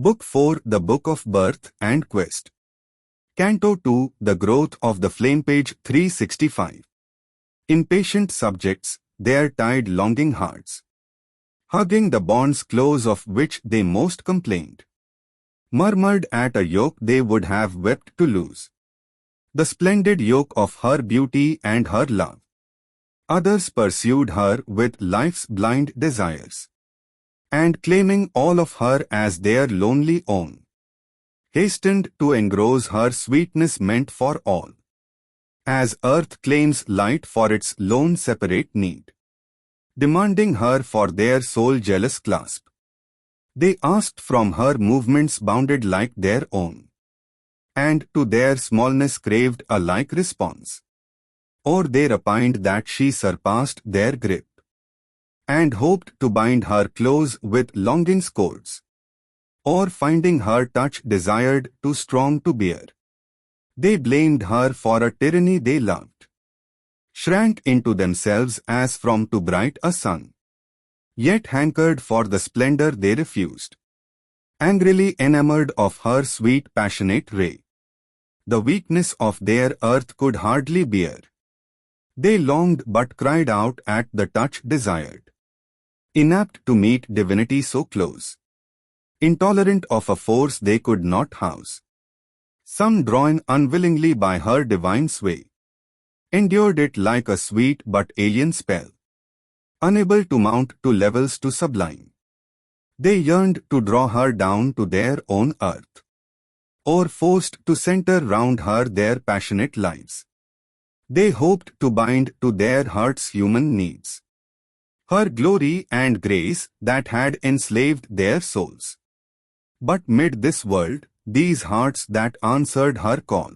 Book 4 The Book of Birth and Quest. Canto 2 The Growth of the Flame, page 365. Impatient subjects, their tied longing hearts, hugging the bonds close of which they most complained, murmured at a yoke they would have wept to lose, the splendid yoke of her beauty and her love. Others pursued her with life's blind desires, and claiming all of her as their lonely own, hastened to engross her sweetness meant for all, as earth claims light for its lone separate need, demanding her for their soul-jealous clasp. They asked from her movements bounded like their own, and to their smallness craved a like response. Or they repined that she surpassed their grip, and hoped to bind her close with longing's cords, or finding her touch desired too strong to bear. They blamed her for a tyranny they loved, shrank into themselves as from too bright a sun, yet hankered for the splendor they refused, angrily enamored of her sweet passionate ray. The weakness of their earth could hardly bear. They longed but cried out at the touch desired, inapt to meet divinity so close, intolerant of a force they could not house. Some, drawn unwillingly by her divine sway, endured it like a sweet but alien spell, unable to mount to levels too sublime. They yearned to draw her down to their own earth, or forced to center round her their passionate lives. They hoped to bind to their hearts human needs, her glory and grace that had enslaved their souls. But mid this world, these hearts that answered her call,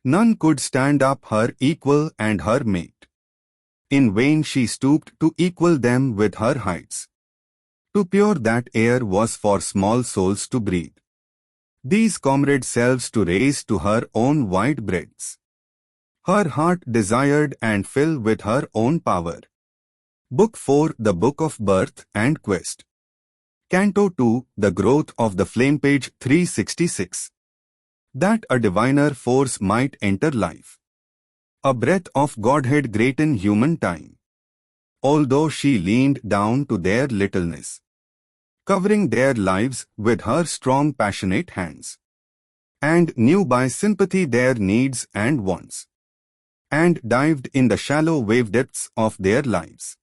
none could stand up her equal and her mate. In vain she stooped to equal them with her heights. Too pure that air was for small souls to breathe, these comrade selves to raise to her own wide breadths. Her heart desired and fill with her own power. Book 4 The Book of Birth and Quest. Canto 2 The Growth of the Flame, page 366. That a diviner force might enter life, a breath of Godhead greaten human time, although she leaned down to their littleness, covering their lives with her strong passionate hands, and knew by sympathy their needs and wants, and dived in the shallow wave depths of their lives,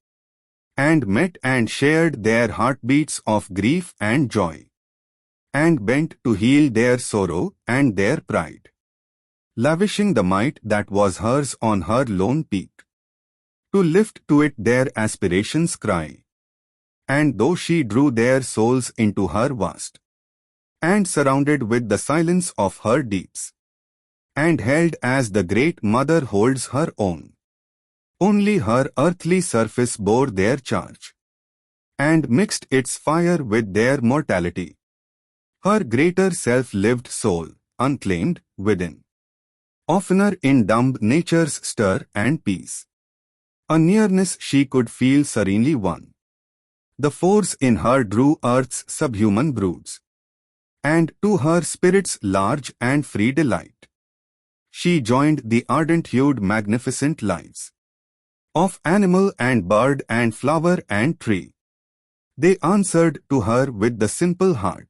and met and shared their heartbeats of grief and joy, and bent to heal their sorrow and their pride, lavishing the might that was hers on her lone peak, to lift to it their aspirations' cry. And though she drew their souls into her vast, and surrounded with the silence of her deeps, and held as the great mother holds her own, only her earthly surface bore their charge, and mixed its fire with their mortality. Her greater self lived soul, unclaimed, within, oftener in dumb nature's stir and peace. A nearness she could feel serenely won. The force in her drew earth's subhuman broods, and to her spirit's large and free delight, she joined the ardent-hued magnificent lives of animal and bird and flower and tree. They answered to her with the simple heart.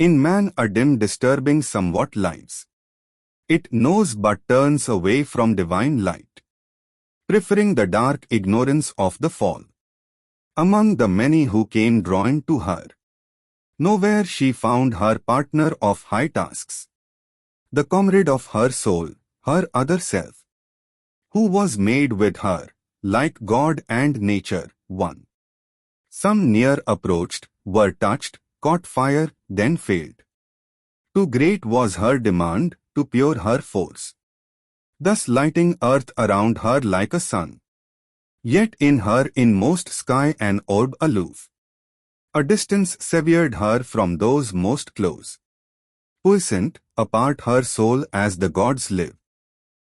In man a dim disturbing somewhat lives. It knows but turns away from divine light, preferring the dark ignorance of the fall. Among the many who came drawn to her, nowhere she found her partner of high tasks, the comrade of her soul, her other self, who was made with her, like God and nature, one. Some near approached, were touched, caught fire, then failed. Too great was her demand, too pure her force, thus lighting earth around her like a sun. Yet in her inmost sky an orb aloof, a distance severed her from those most close. Puissant, apart her soul as the gods live,